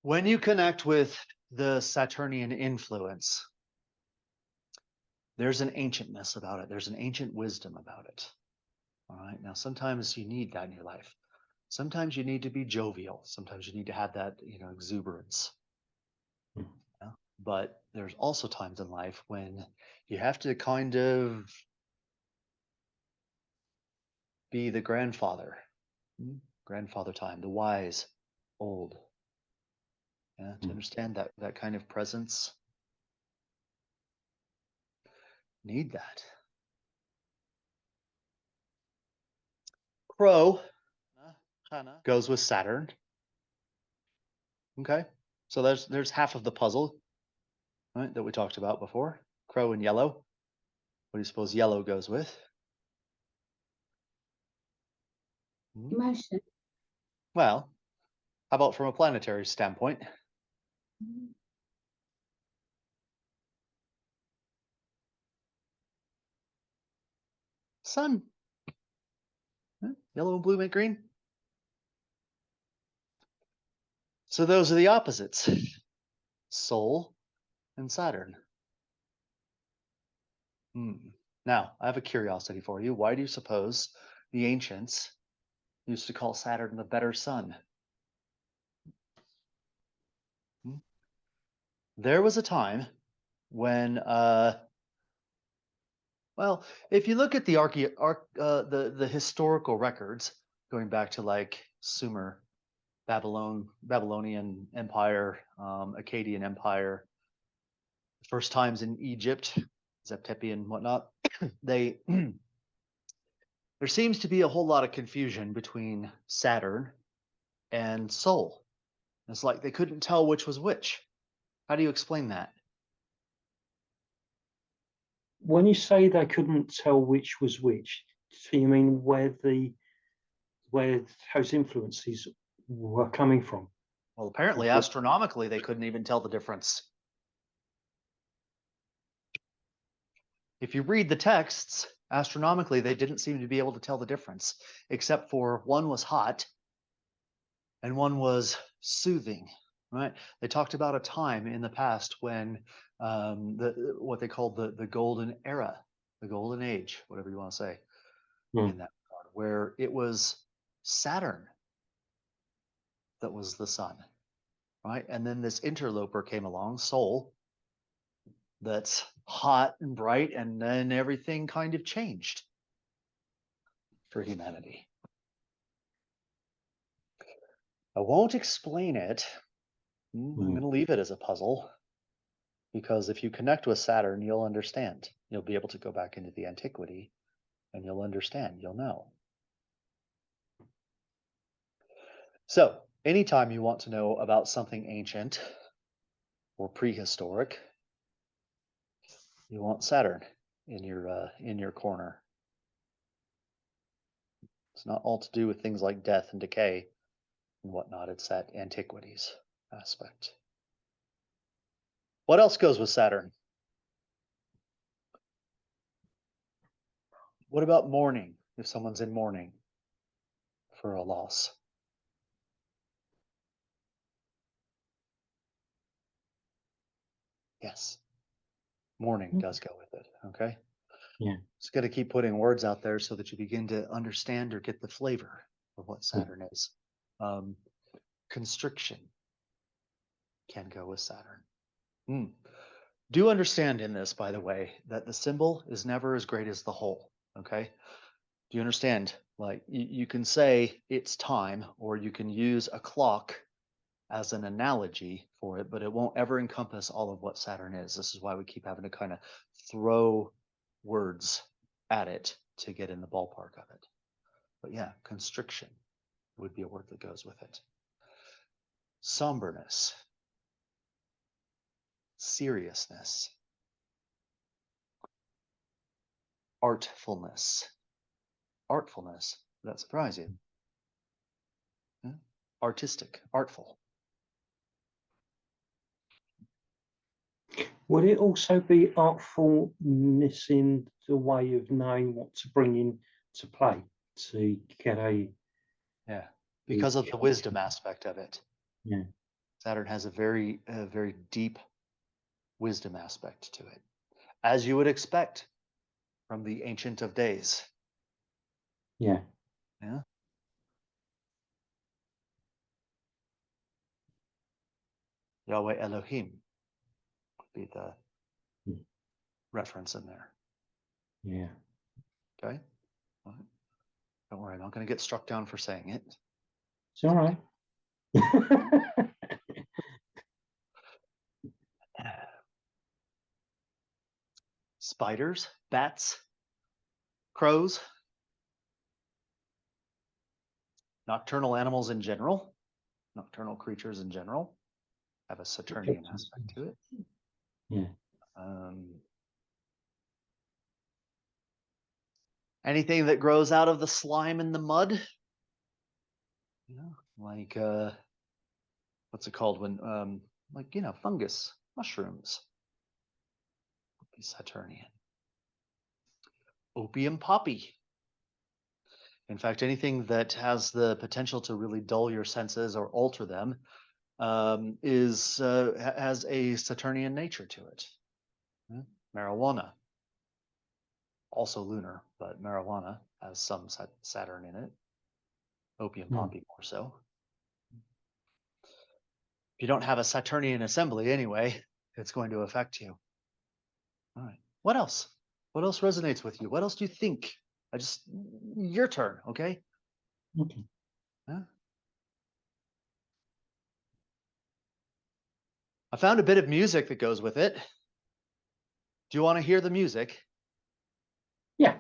When you connect with the Saturnian influence, there's an ancientness about it. There's an ancient wisdom about it. All right. Now, sometimes you need that in your life. Sometimes you need to be jovial. Sometimes you need to have that, exuberance. Yeah? But there's also times in life when you have to kind of be the grandfather. Grandfather time, the wise, old. Yeah, to understand that kind of presence. Need that. Crow goes with Saturn. Okay, so there's half of the puzzle, right, that we talked about before. Crow and yellow. What do you suppose yellow goes with? Emotion. Well, how about from a planetary standpoint? Sun. Yellow and blue make green. So those are the opposites. Sol and Saturn. Now, I have a curiosity for you. Why do you suppose the ancients used to call Saturn the better sun? There was a time when, well, if you look at the the historical records going back to like Sumer, Babylonian Empire, Akkadian Empire, first times in Egypt, Zeptepi and whatnot, there seems to be a whole lot of confusion between Saturn and Sol. It's like they couldn't tell which was which. How do you explain that? When you say they couldn't tell which was which, do you mean where those influences were coming from? Well, apparently, astronomically, they couldn't even tell the difference. If you read the texts, astronomically, they didn't seem to be able to tell the difference, except for one was hot and one was soothing, right? They talked about a time in the past when what they called the golden era, the golden age, whatever you want to say, in that regard, where it was Saturn that was the sun, right? And then this interloper came along, Sol, that's hot and bright, and then everything kind of changed for humanity. I won't explain it. I'm going to leave it as a puzzle, because if you connect with Saturn, you'll understand. You'll be able to go back into the antiquity and you'll understand, you'll know. So anytime you want to know about something ancient or prehistoric, you want Saturn in your corner. It's not all to do with things like death and decay and whatnot. It's that antiquities aspect. What else goes with Saturn? What about mourning, if someone's in mourning for a loss? Yes, mourning does go with it, okay? Yeah. It's got to keep putting words out there so that you begin to understand or get the flavor of what Saturn is. Constriction can go with Saturn. Do understand in this, by the way, that the symbol is never as great as the whole, okay? Do you understand? Like, you can say it's time, or you can use a clock as an analogy for it, but it won't ever encompass all of what Saturn is. This is why we keep having to kind of throw words at it to get in the ballpark of it. But yeah, constriction would be a word that goes with it. Somberness, seriousness, artfulness. Artfulness, does that surprise you? Yeah? Artistic, artful. Would it also be artfulness in the way of knowing what to bring into play to get a... Yeah, because of the wisdom aspect of it. Yeah. Saturn has a very deep wisdom aspect to it, as you would expect from the Ancient of Days. Yeah. Yeah. Yahweh Elohim would be the Hmm. reference in there. Yeah. Okay. All right. Don't worry, I'm not going to get struck down for saying it. It's all right. Spiders, bats, crows, nocturnal animals in general, nocturnal creatures in general have a Saturnian aspect to it. Yeah. Anything that grows out of the slime and the mud, like what's it called when like fungus, mushrooms, would be Saturnian. Opium poppy. In fact, anything that has the potential to really dull your senses or alter them has a Saturnian nature to it. Marijuana, also lunar, but marijuana has some Saturn in it. Opium poppy more so. If you don't have a Saturnian assembly anyway, it's going to affect you. All right. What else? What else resonates with you? What else do you think? Your turn, okay? Okay. Yeah. I found a bit of music that goes with it. Do you want to hear the music? Yeah.